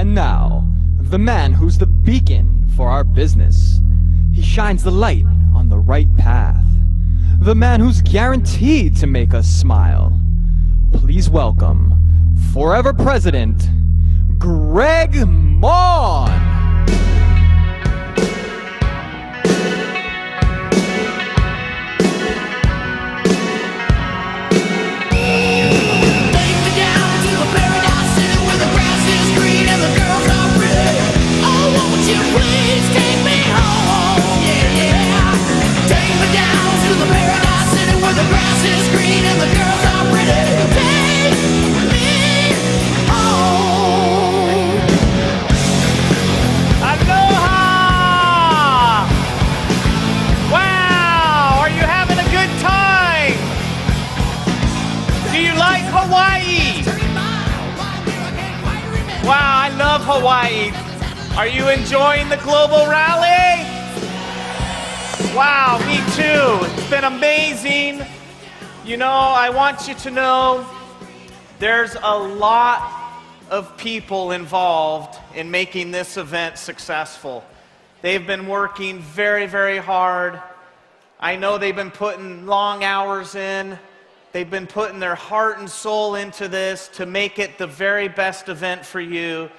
And now, the man who's the beacon for our business. He shines the light on the right path. The man who's guaranteed to make us smile. Please welcome, Forever President, Gregg Maughan. Wow, I love Hawaii. Are you enjoying the global rally? Wow, me too. It's been amazing. You know, I want you to know there's a lot of people involved in making this event successful. They've been working very, very hard. I know they've been putting long hours in. They've been putting their heart and soul into this to make it the very best event for you.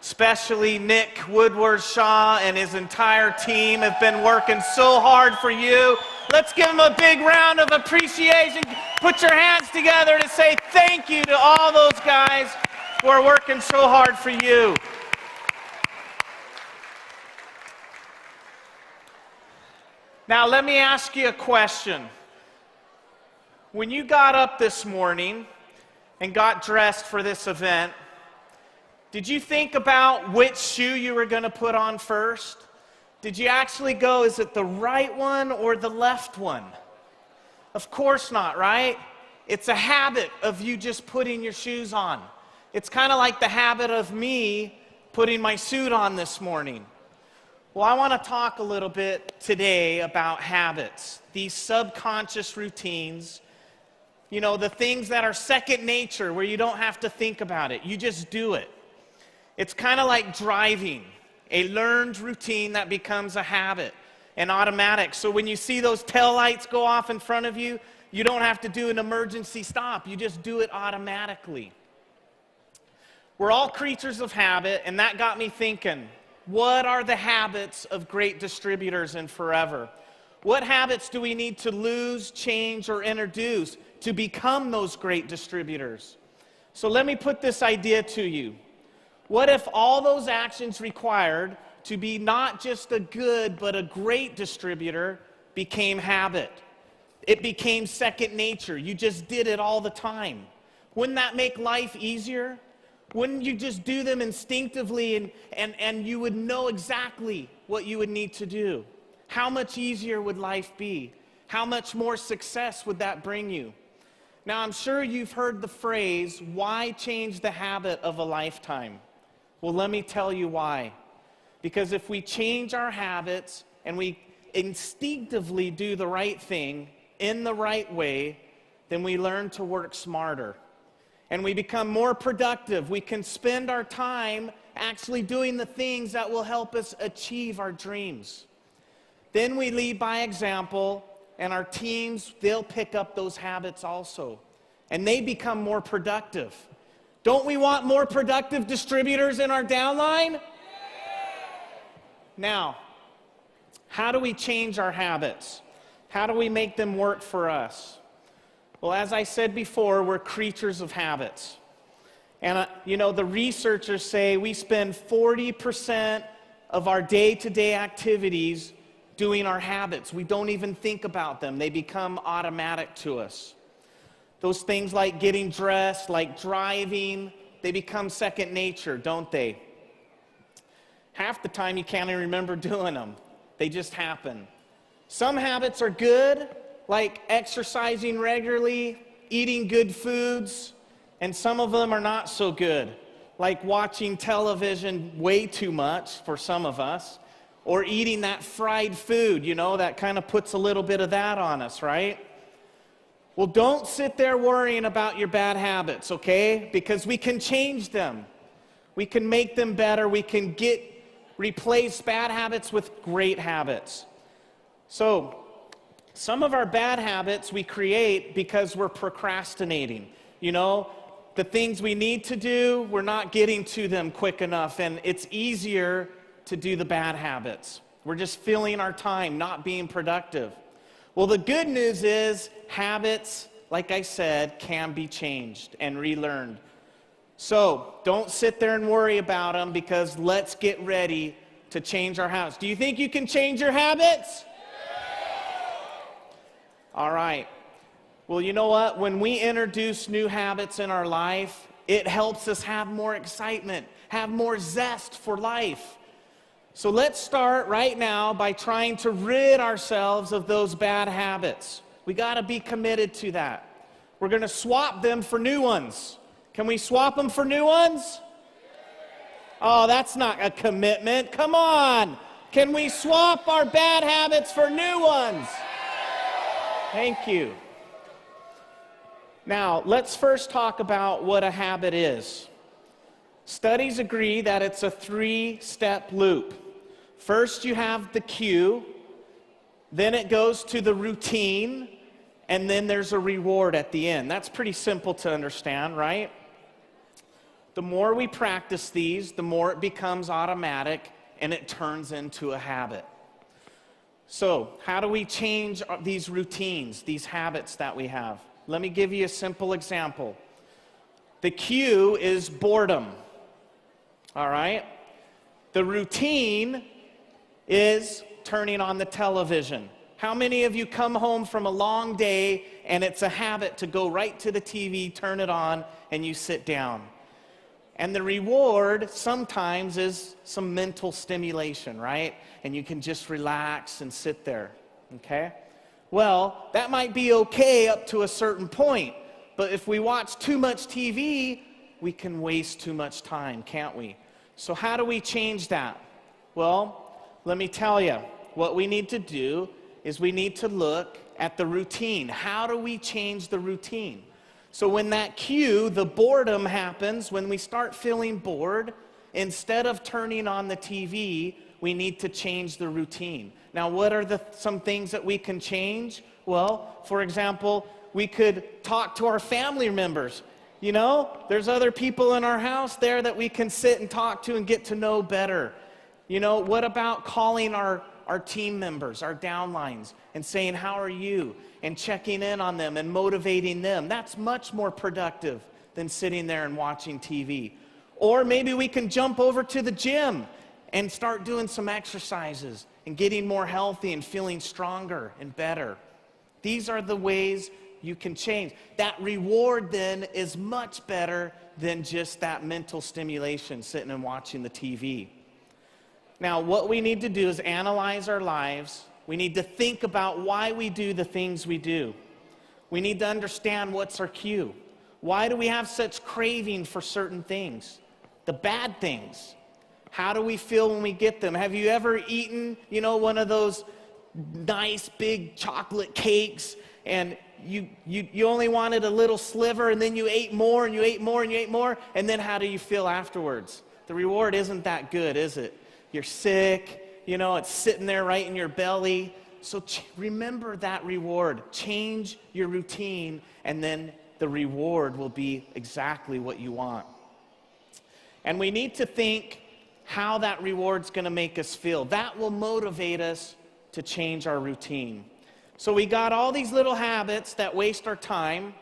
Especially Nick Woodward-Shaw and his entire team have been working so hard for you. Let's give them a big round of appreciation. Put your hands together to say thank you to all those guys who are working so hard for you. Now let me ask you a question. When you got up this morning and got dressed for this event, did you think about which shoe you were going to put on first? Did you actually go, is it the right one or the left one? Of course not, right? It's a habit of you just putting your shoes on. It's kind of like the habit of me putting my suit on this morning. Well, I want to talk a little bit today about habits, these subconscious routines. You know, the things that are second nature where you don't have to think about it. You just do it. It's kind of like driving, a learned routine that becomes a habit and automatic. So when you see those taillights go off in front of you, you don't have to do an emergency stop. You just do it automatically. We're all creatures of habit, and that got me thinking, what are the habits of great distributors in Forever? What habits do we need to lose, change, or introduce to become those great distributors? So let me put this idea to you. What if all those actions required to be not just a good but a great distributor became habit? It became second nature. You just did it all the time. Wouldn't that make life easier? Wouldn't you just do them instinctively and you would know exactly what you would need to do? How much easier would life be? How much more success would that bring you? Now, I'm sure you've heard the phrase, why change the habit of a lifetime? Well, let me tell you why. Because if we change our habits and we instinctively do the right thing in the right way, then we learn to work smarter. And we become more productive. We can spend our time actually doing the things that will help us achieve our dreams. Then we lead by example, and our teams, they'll pick up those habits also. And they become more productive. Don't we want more productive distributors in our downline? Now, how do we change our habits? How do we make them work for us? Well, as I said before, we're creatures of habits. And, you know, the researchers say we spend 40% of our day-to-day activities doing our habits. We don't even think about them. They become automatic to us. Those things like getting dressed, like driving, they become second nature, don't they? Half the time you can't even remember doing them. They just happen. Some habits are good, like exercising regularly, eating good foods, and some of them are not so good, like watching television way too much for some of us, or eating that fried food, you know, that kind of puts a little bit of that on us, right? Well, don't sit there worrying about your bad habits, okay? Because we can change them. We can make them better. We can replace bad habits with great habits. So, some of our bad habits we create because we're procrastinating. You know, the things we need to do, we're not getting to them quick enough, and it's easier to do the bad habits. We're just filling our time, not being productive. Well, the good news is habits, like I said, can be changed and relearned. So don't sit there and worry about them, because let's get ready to change our habits. Do you think you can change your habits? All right. Well, you know what? When we introduce new habits in our life, it helps us have more excitement, have more zest for life. So let's start right now by trying to rid ourselves of those bad habits. We got to be committed to that. We're going to swap them for new ones. Can we swap them for new ones? Oh, that's not a commitment. Come on. Can we swap our bad habits for new ones? Thank you. Now, let's first talk about what a habit is. Studies agree that it's a 3-step loop. First, you have the cue, then it goes to the routine, and then there's a reward at the end. That's pretty simple to understand, right? The more we practice these, the more it becomes automatic, and it turns into a habit. So, how do we change these routines, these habits that we have? Let me give you a simple example. The cue is boredom. All right? The routine is turning on the television. How many of you come home from a long day and it's a habit to go right to the TV, turn it on, and you sit down? And the reward sometimes is some mental stimulation, right? And you can just relax and sit there, okay? Well, that might be okay up to a certain point, but if we watch too much TV, we can waste too much time, can't we? So how do we change that? Well, let me tell you, what we need to do is we need to look at the routine. How do we change the routine? So when that cue, the boredom happens, when we start feeling bored, instead of turning on the TV, we need to change the routine. Now, what are some things that we can change? Well, for example, we could talk to our family members. You know, there's other people in our house there that we can sit and talk to and get to know better. You know, what about calling our team members, our downlines, and saying, how are you? And checking in on them and motivating them. That's much more productive than sitting there and watching TV. Or maybe we can jump over to the gym and start doing some exercises and getting more healthy and feeling stronger and better. These are the ways you can change. That reward then is much better than just that mental stimulation, sitting and watching the TV. Now, what we need to do is analyze our lives. We need to think about why we do the things we do. We need to understand what's our cue. Why do we have such craving for certain things? The bad things. How do we feel when we get them? Have you ever eaten, you know, one of those nice big chocolate cakes, and you only wanted a little sliver, and then you ate more and you ate more and you ate more, and then how do you feel afterwards? The reward isn't that good, is it? You're sick, you know, it's sitting there right in your belly. So remember that reward. Change your routine, and then the reward will be exactly what you want. And we need to think how that reward's going to make us feel. That will motivate us to change our routine. So we got all these little habits that waste our time.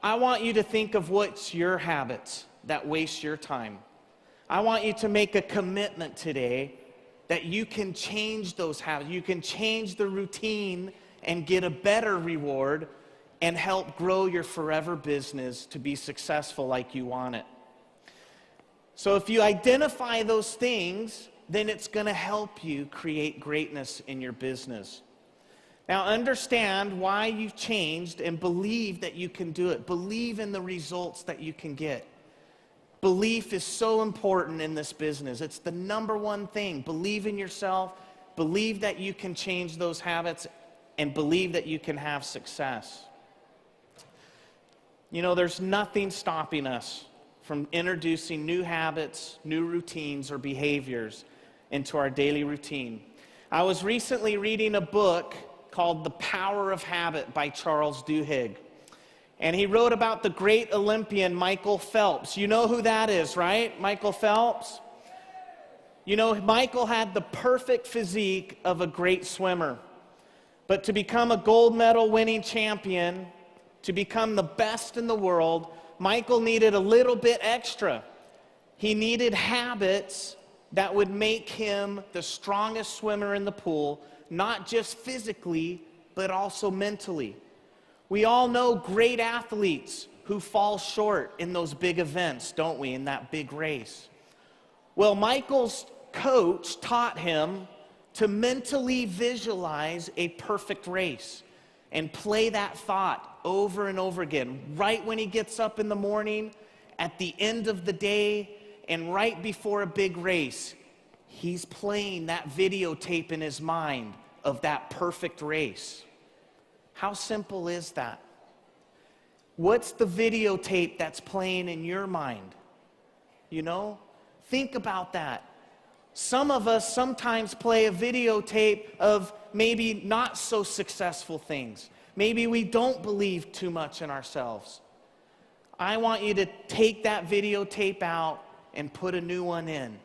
I want you to think of what's your habits that waste your time. I want you to make a commitment today that you can change those habits. You can change the routine and get a better reward and help grow your forever business to be successful like you want it. So if you identify those things, then it's going to help you create greatness in your business. Now understand why you've changed and believe that you can do it. Believe in the results that you can get. Belief is so important in this business. It's the number one thing. Believe in yourself. Believe that you can change those habits, and believe that you can have success. You know, there's nothing stopping us from introducing new habits, new routines, or behaviors into our daily routine. I was recently reading a book called The Power of Habit by Charles Duhigg. And he wrote about the great Olympian Michael Phelps. You know who that is, right? Michael Phelps? You know, Michael had the perfect physique of a great swimmer. But to become a gold medal winning champion, to become the best in the world, Michael needed a little bit extra. He needed habits that would make him the strongest swimmer in the pool, not just physically, but also mentally. We all know great athletes who fall short in those big events, don't we, in that big race? Well, Michael's coach taught him to mentally visualize a perfect race and play that thought over and over again, right when he gets up in the morning, at the end of the day, and right before a big race. He's playing that videotape in his mind of that perfect race. How simple is that? What's the videotape that's playing in your mind? You know, think about that. Some of us sometimes play a videotape of maybe not so successful things. Maybe we don't believe too much in ourselves. I want you to take that videotape out and put a new one in.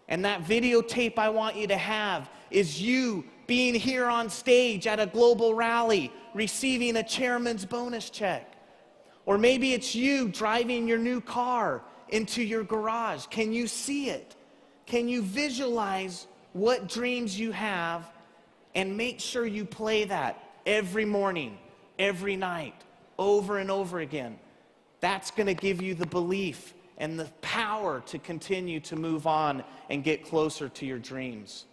And that videotape I want you to have is you being here on stage at a global rally, receiving a chairman's bonus check. Or maybe it's you driving your new car into your garage. Can you see it? Can you visualize what dreams you have and make sure you play that every morning, every night, over and over again? That's going to give you the belief and the power to continue to move on and get closer to your dreams.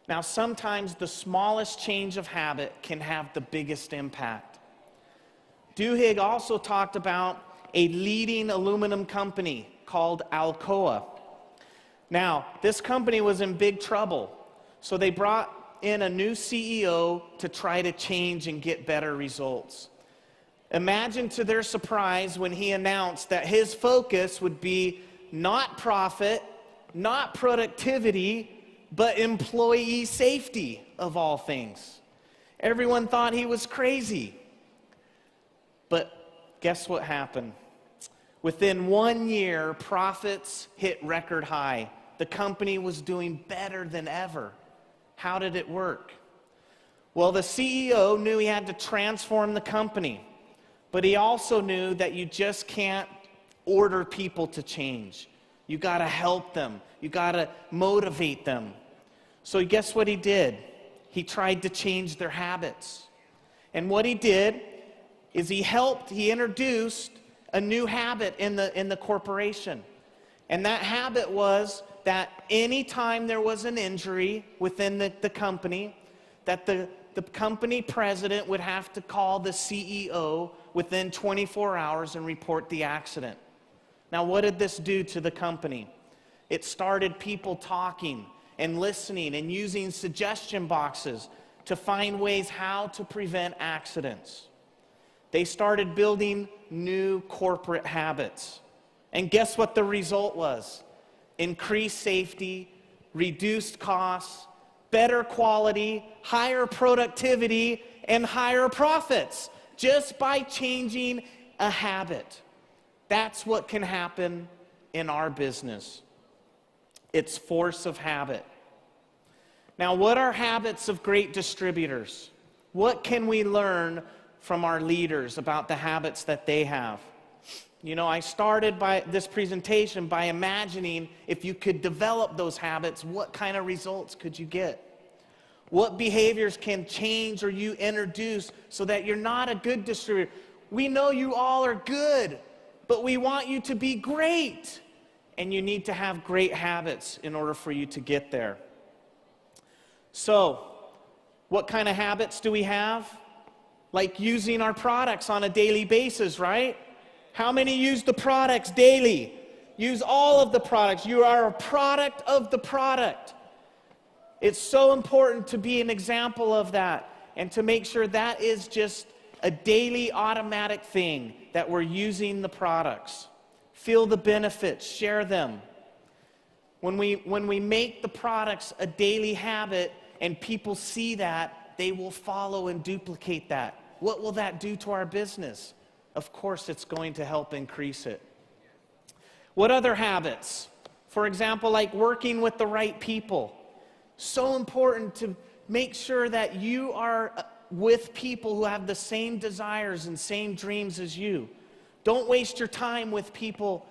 Now, sometimes the smallest change of habit can have the biggest impact. Duhigg also talked about a leading aluminum company called Alcoa. Now, this company was in big trouble, so they brought in a new CEO to try to change and get better results. Imagine to their surprise when he announced that his focus would be not profit, not productivity, but employee safety of all things. Everyone thought he was crazy. But guess what happened? Within 1 year, profits hit record high. The company was doing better than ever. How did it work? Well, the CEO knew he had to transform the company. But he also knew that you just can't order people to change. You got to help them. You got to motivate them. So guess what he did? He tried to change their habits. And what he did is he introduced a new habit in the corporation. And that habit was that anytime there was an injury within the company, that the company president would have to call the CEO within 24 hours and report the accident. Now, what did this do to the company? It started people talking and listening and using suggestion boxes to find ways how to prevent accidents. They started building new corporate habits. And guess what the result was? Increased safety, reduced costs, better quality, higher productivity, and higher profits, just by changing a habit. That's what can happen in our business. It's force of habit. Now, what are habits of great distributors? What can we learn from our leaders about the habits that they have? You know, I started by this presentation by imagining if you could develop those habits, what kind of results could you get? What behaviors can change or you introduce so that you're not a good distributor? We know you all are good, but we want you to be great. And you need to have great habits in order for you to get there. So, what kind of habits do we have? Like using our products on a daily basis, right? How many use the products daily? Use all of the products. You are a product of the product. It's so important to be an example of that and to make sure that is just a daily automatic thing that we're using the products. Feel the benefits, share them. When we make the products a daily habit and people see that, they will follow and duplicate that. What will that do to our business? Of course, it's going to help increase it. What other habits? For example, like working with the right people. So important to make sure that you are with people who have the same desires and same dreams as you. Don't waste your time with people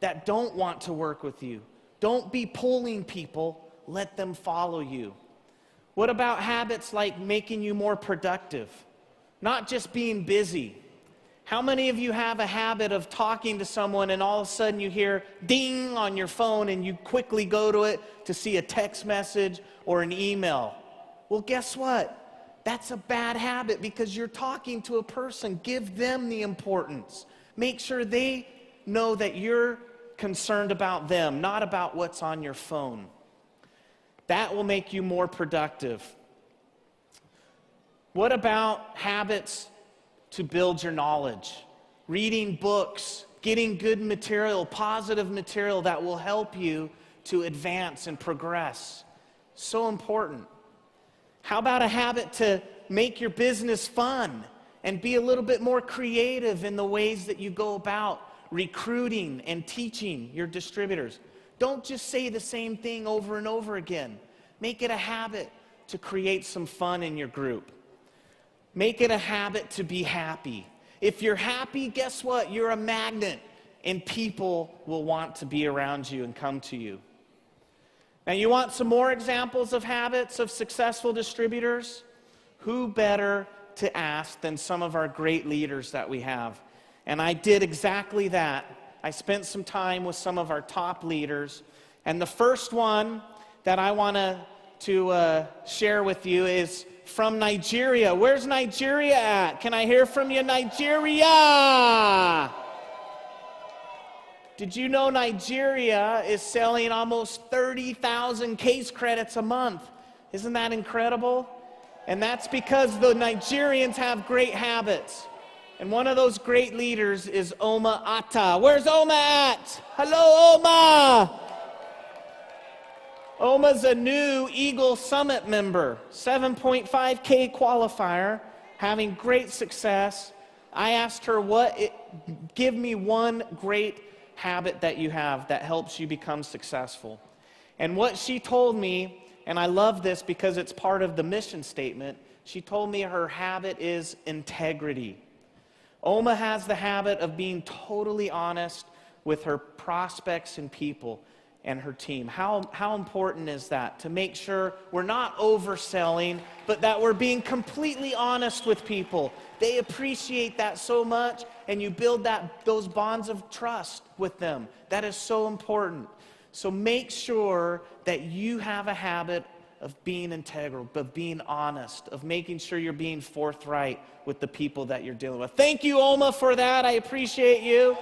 that don't want to work with you. Don't be pulling people, let them follow you. What about habits like making you more productive? Not just being busy. How many of you have a habit of talking to someone and all of a sudden you hear ding on your phone and you quickly go to it to see a text message or an email? Well, guess what? That's a bad habit because you're talking to a person. Give them the importance. Make sure they know that you're concerned about them, not about what's on your phone. That will make you more productive. What about habits to build your knowledge? Reading books, getting good material, positive material that will help you to advance and progress. So important. How about a habit to make your business fun and be a little bit more creative in the ways that you go about recruiting and teaching your distributors? Don't just say the same thing over and over again. Make it a habit to create some fun in your group. Make it a habit to be happy. If you're happy, guess what? You're a magnet, and people will want to be around you and come to you. Now, you want some more examples of habits of successful distributors? Who better to ask than some of our great leaders that we have? And I did exactly that. I spent some time with some of our top leaders. And the first one that I want to share with you is from Nigeria. Where's Nigeria at? Can I hear from you, Nigeria? Did you know Nigeria is selling almost 30,000 case credits a month? Isn't that incredible? And that's because the Nigerians have great habits. And one of those great leaders is Oma Atta. Where's Oma at? Hello, Oma! Oma's a new Eagle Summit member, 7.5K qualifier, having great success. I asked her, give me one great habit that you have that helps you become successful. And what she told me, and I love this because it's part of the mission statement, she told me her habit is integrity. Oma has the habit of being totally honest with her prospects and people and her team. How important is that? To make sure we're not overselling, but that we're being completely honest with people. They appreciate that so much, and you build those bonds of trust with them. That is so important. So make sure that you have a habit of being integral, of being honest, of making sure you're being forthright with the people that you're dealing with. Thank you, Oma, for that. I appreciate you.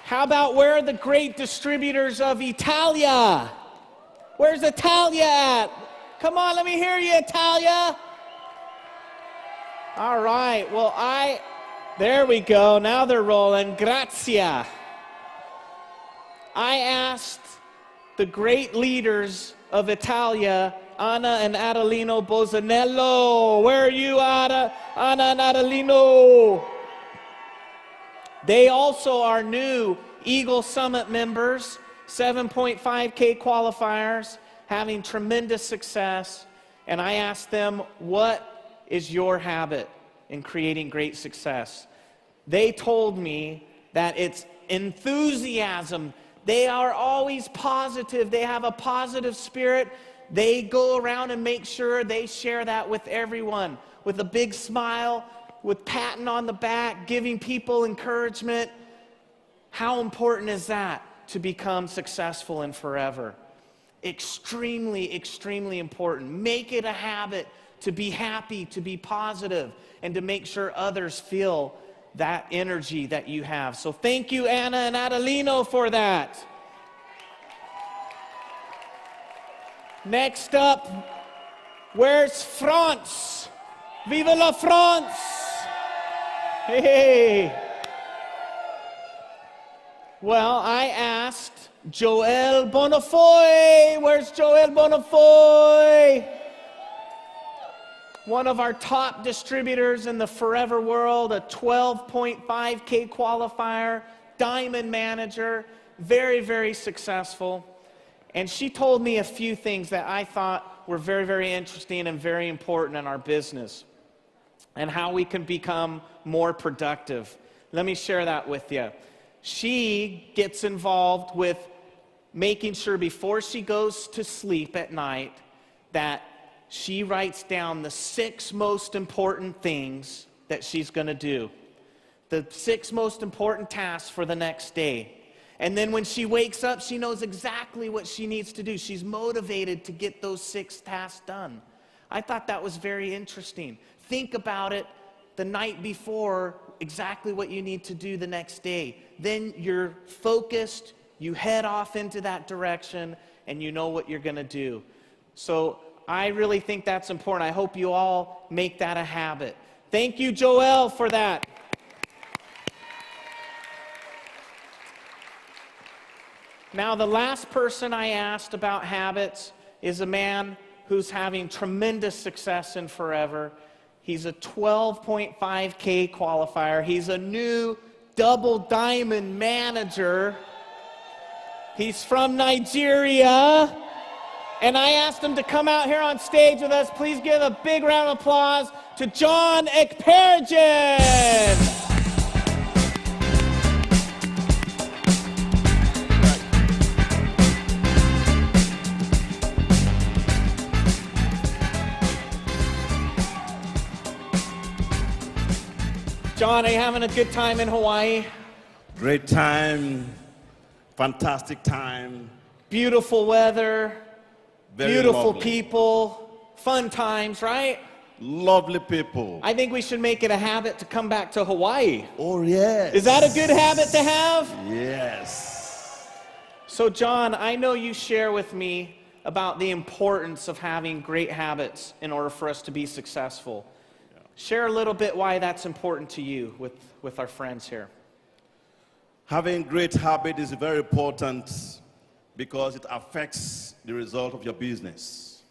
How about where are the great distributors of Italia? Where's Italia at? Come on, let me hear you, Italia. All right, well, there we go. Now they're rolling. Grazia. I asked the great leaders of Italia, Anna and Adelino Bosanello. Where are you, Anna and Adelino? They also are new Eagle Summit members, 7.5K qualifiers, having tremendous success. And I asked them, what is your habit in creating great success? They told me that it's enthusiasm. They are always positive. They have a positive spirit. They go around and make sure they share that with everyone with a big smile, with patting on the back, giving people encouragement. How important is that to become successful and forever? Extremely, extremely important. Make it a habit to be happy, to be positive, and to make sure others feel that energy that you have. So thank you, Anna and Adelino, for that. Next up, where's France? Vive la France! Hey! Well, I asked Joel Bonafoy. Where's Joel Bonafoy? One of our top distributors in the Forever world, a 12.5K qualifier, diamond manager, very, very successful. And she told me a few things that I thought were very, very interesting and very important in our business and how we can become more productive. Let me share that with you. She gets involved with making sure before she goes to sleep at night that she writes down the 6 most important things that she's going to do, the 6 most important tasks for the next day. And then when she wakes up, she knows exactly what she needs to do. She's motivated to get those 6 tasks done. I thought that was very interesting. Think about it the night before, exactly what you need to do the next day. Then you're focused, you head off into that direction, and you know what you're going to do. So I really think that's important. I hope you all make that a habit. Thank you, Joel, for that. Now, the last person I asked about habits is a man who's having tremendous success in Forever. He's a 12.5K qualifier. He's a new double diamond manager. He's from Nigeria. And I asked him to come out here on stage with us. Please give a big round of applause to John Ekperigin. John, are you having a good time in Hawaii? Great time, fantastic time. Beautiful weather, Very beautiful lovely. people, fun times, right? Lovely people. I think we should make it a habit to come back to Hawaii. Oh, yes. Is that a good habit to have? Yes. So, John, I know you share with me about the importance of having great habits in order for us to be successful. Share a little bit why that's important to you with our friends here. Having great habit is very important because it affects the result of your business.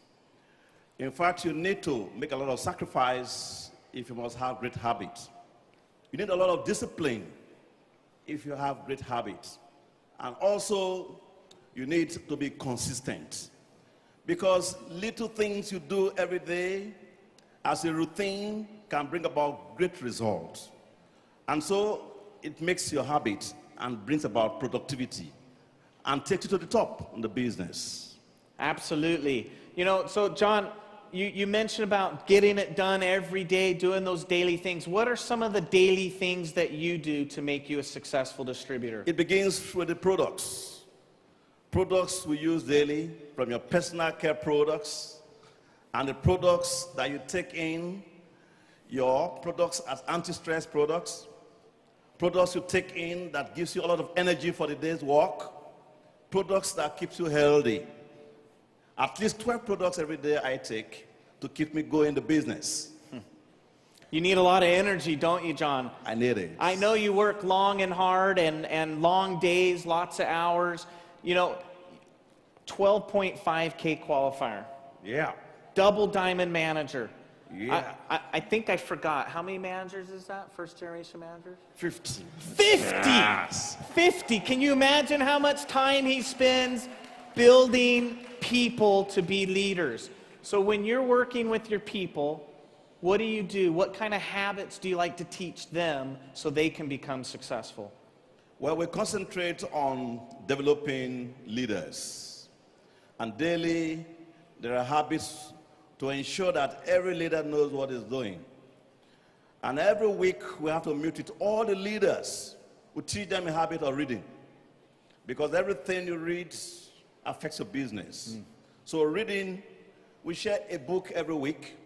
In fact, you need to make a lot of sacrifice if you must have great habits. You need a lot of discipline if you have great habits. And also, you need to be consistent because little things you do every day as a routine can bring about great results. And so it makes your habit and brings about productivity and takes you to the top in the business. Absolutely. You know, so John, you mentioned about getting it done every day, doing those daily things. What are some of the daily things that you do to make you a successful distributor? It begins with the products. Products we use daily, from your personal care products, and the products that you take in, your products as anti-stress products, products you take in that gives you a lot of energy for the day's work, products that keeps you healthy. At least 12 products every day I take to keep me going in the business. You need a lot of energy, don't you, John? I need it. I know you work long and hard and long days, lots of hours. You know, 12.5K qualifier. Yeah. Double diamond manager. Yeah. I think I forgot. How many managers is that? First generation managers? 50. 50! Yes. 50! Can you imagine how much time he spends building people to be leaders? So when you're working with your people, what do you do? What kind of habits do you like to teach them so they can become successful? Well, we concentrate on developing leaders. And daily, there are habits to ensure that every leader knows what he's doing. And every week, we have to meet with all the leaders. We teach them a habit of reading. Because everything you read affects your business. So reading, we share a book every week.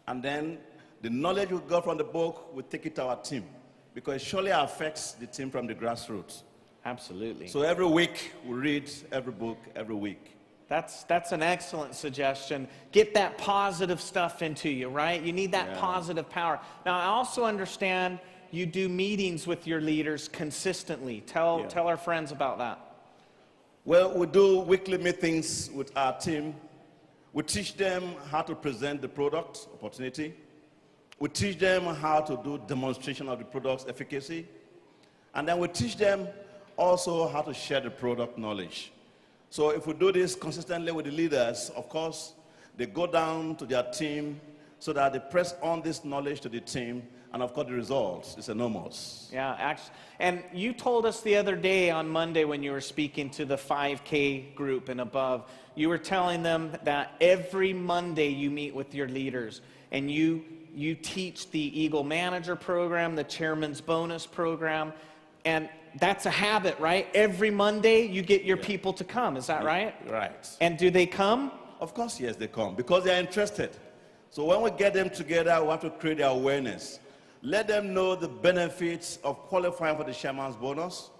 And then the knowledge we got from the book, we take it to our team. Because it surely affects the team from the grassroots. Absolutely. So every week, we read every book every week. That's an excellent suggestion. Get that positive stuff into you, right? You need that positive power. Now, I also understand you do meetings with your leaders consistently. Tell our friends about that. Well, we do weekly meetings with our team. We teach them how to present the product opportunity. We teach them how to do demonstration of the product's efficacy. And then we teach them also how to share the product knowledge. So if we do this consistently with the leaders, of course, they go down to their team so that they press on this knowledge to the team, and of course the results is enormous. Yeah, actually, and you told us the other day on Monday when you were speaking to the 5K group and above, you were telling them that every Monday you meet with your leaders and you teach the Eagle Manager program, the Chairman's Bonus program, and that's a habit, right? Every Monday you get your people to come, is that right? Right. And do they come? Of course, yes, they come, because they are interested. So when we get them together, we have to create their awareness. Let them know the benefits of qualifying for the Chairman's Bonus.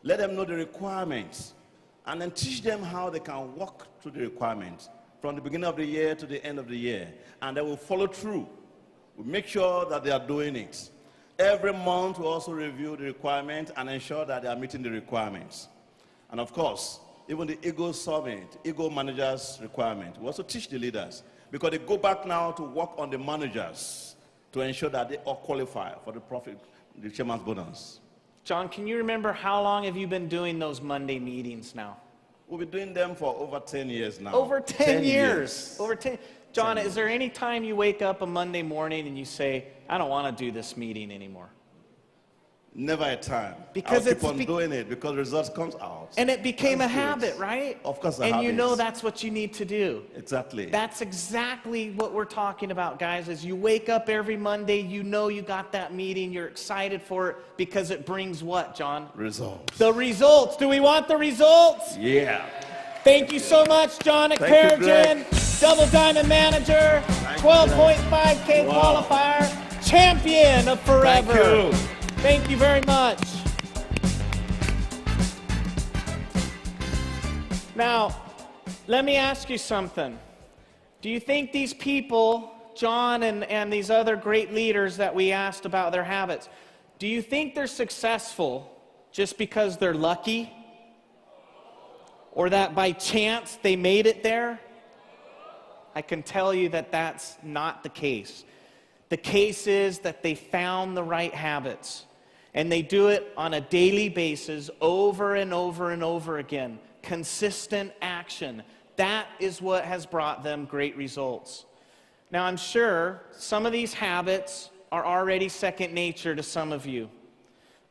Let them know the requirements. And then teach them how they can walk through the requirements from the beginning of the year to the end of the year. And they will follow through. We make sure that they are doing it. Every month, we also review the requirements and ensure that they are meeting the requirements. And of course, even the Eagle Summit, Eagle Managers requirement, we also teach the leaders, because they go back now to work on the managers to ensure that they all qualify for the Chairman's Bonus. John, can you remember how long have you been doing those Monday meetings now? We've been doing them for over 10 years now. Over 10 years. Over 10. John, 10 is there any time you wake up a Monday morning and you say, I don't want to do this meeting anymore? Never a time. Because I'll keep on doing it because results comes out. And it became That's a habit, right? Of course, and you know that's what you need to do. Exactly. That's exactly what we're talking about, guys. As you wake up every Monday, you know you got that meeting, you're excited for it because it brings what, John? Results. The results. Do we want the results? Yeah. Thank you so much, John at Thank you, Peregrine, Double Diamond Manager, 12.5K qualifier, champion of Forever. Thank you. Thank you very much. Now, let me ask you something. Do you think these people, John and these other great leaders that we asked about their habits, do you think they're successful just because they're lucky? Or that by chance they made it there? I can tell you that that's not the case. The case is that they found the right habits, and they do it on a daily basis over and over and over again. Consistent action. That is what has brought them great results. Now, I'm sure some of these habits are already second nature to some of you,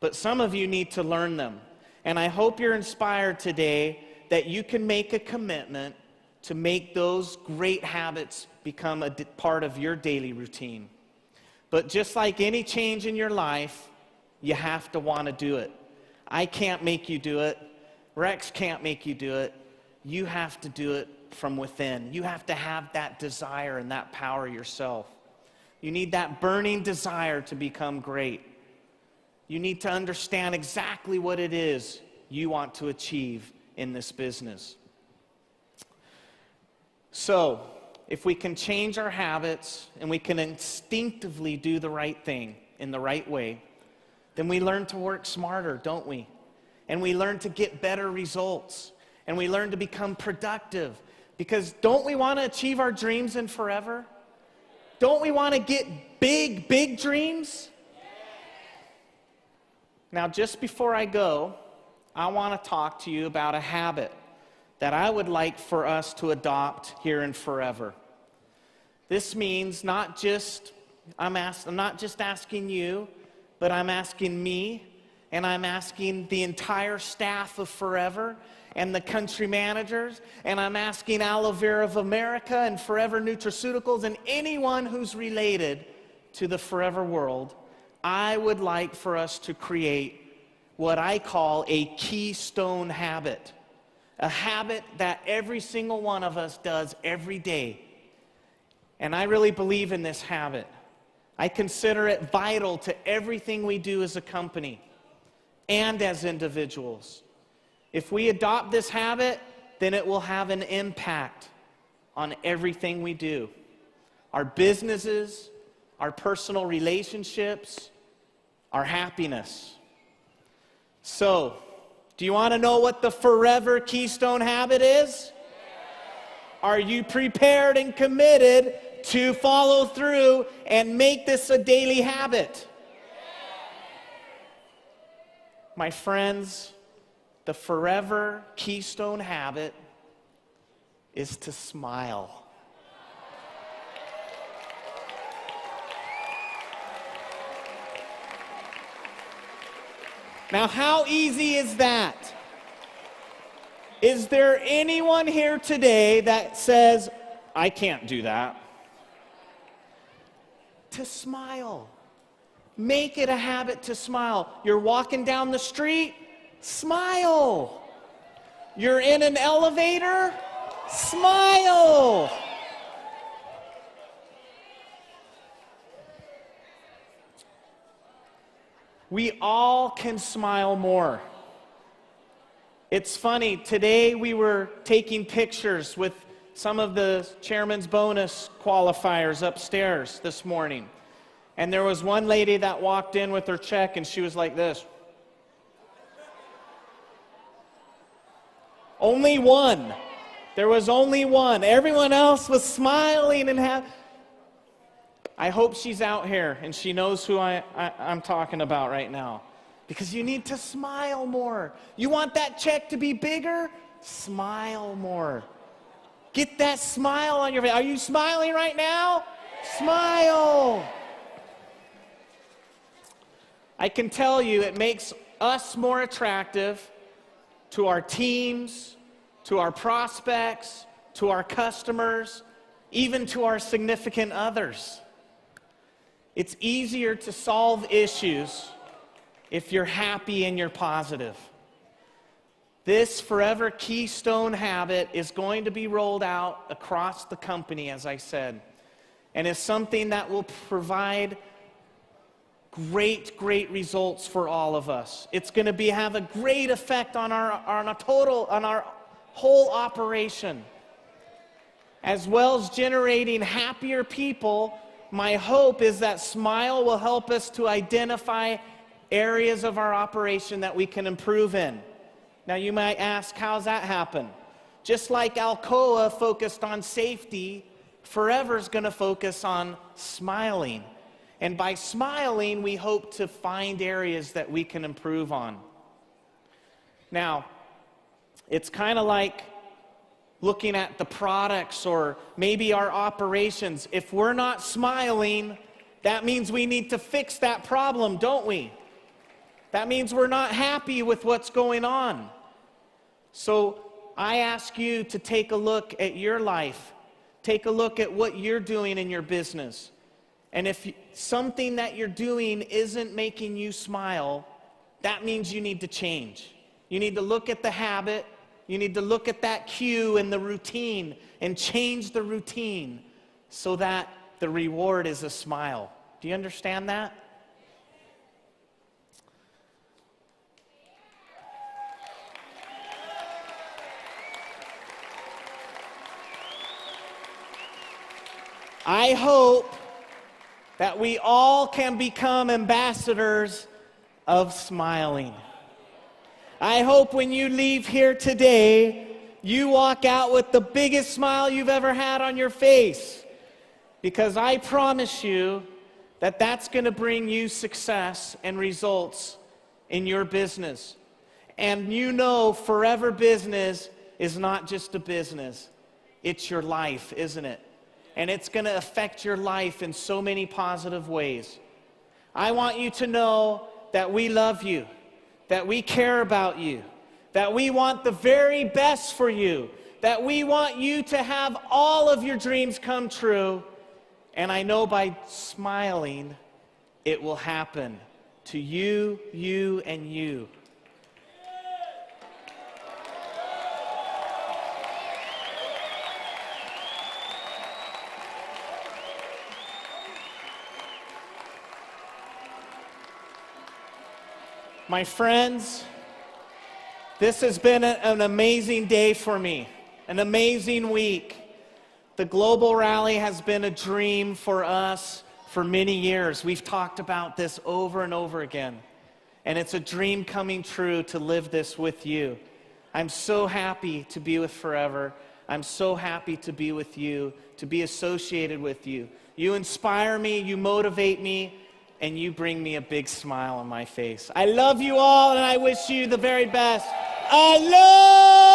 but some of you need to learn them. And I hope you're inspired today that you can make a commitment to make those great habits become a part of your daily routine. But just like any change in your life, you have to want to do it. I can't make you do it. Rex can't make you do it. You have to do it from within. You have to have that desire and that power yourself. You need that burning desire to become great. You need to understand exactly what it is you want to achieve in this business. So, if we can change our habits and we can instinctively do the right thing in the right way, then we learn to work smarter, don't we? And we learn to get better results. And we learn to become productive. Because don't we want to achieve our dreams in Forever? Don't we want to get big, big dreams? Now, just before I go, I want to talk to you about a habit that I would like for us to adopt here in Forever. This means I'm not just asking you, but I'm asking me, and I'm asking the entire staff of Forever and the country managers, and I'm asking Aloe Vera of America and Forever Nutraceuticals and anyone who's related to the Forever world. I would like for us to create what I call a keystone habit. A habit that every single one of us does every day. And I really believe in this habit. I consider it vital to everything we do as a company and as individuals. If we adopt this habit, then it will have an impact on everything we do. Our businesses, our personal relationships, our happiness. So, do you want to know what the forever keystone habit is? Are you prepared and committed to follow through and make this a daily habit? My friends, the forever keystone habit is to smile. Now, how easy is that? Is there anyone here today that says, I can't do that? To smile. Make it a habit to smile. You're walking down the street, smile. You're in an elevator, smile. We all can smile more. It's funny, today we were taking pictures with some of the chairman's bonus qualifiers upstairs this morning. And there was one lady that walked in with her check and she was like this. Only one. There was only one. Everyone else was smiling and I hope she's out here and she knows who I'm talking about right now. Because you need to smile more. You want that check to be bigger? Smile more. Get that smile on your face. Are you smiling right now? Smile. I can tell you it makes us more attractive to our teams, to our prospects, to our customers, even to our significant others. It's easier to solve issues if you're happy and you're positive. This forever keystone habit is going to be rolled out across the company, as I said, and is something that will provide great results for all of us. It's going to have a great effect on our whole operation. As well as generating happier people, my hope is that smile will help us to identify areas of our operation that we can improve in. Now you might ask, how's that happen? Just like Alcoa focused on safety, Forever's going to focus on smiling. And by smiling, we hope to find areas that we can improve on. Now, it's kind of like looking at the products or maybe our operations. If we're not smiling, that means we need to fix that problem, don't we? That means we're not happy with what's going on. So I ask you to take a look at your life. Take a look at what you're doing in your business. And if something that you're doing isn't making you smile, that means you need to change. You need to look at the habit. You need to look at that cue and the routine and change the routine so that the reward is a smile. Do you understand that? I hope that we all can become ambassadors of smiling. I hope when you leave here today, you walk out with the biggest smile you've ever had on your face. Because I promise you that that's going to bring you success and results in your business. And you know, Forever Business is not just a business. It's your life, isn't it? And it's going to affect your life in so many positive ways. I want you to know that we love you, that we care about you, that we want the very best for you, that we want you to have all of your dreams come true. And I know by smiling, it will happen to you, you, and you. My friends, this has been an amazing day for me, an amazing week. The global rally has been a dream for us for many years. We've talked about this over and over again. And it's a dream coming true to live this with you. I'm so happy to be with Forever. I'm so happy to be with you, to be associated with you. You inspire me, you motivate me, and you bring me a big smile on my face. I love you all, and I wish you the very best. Aloha!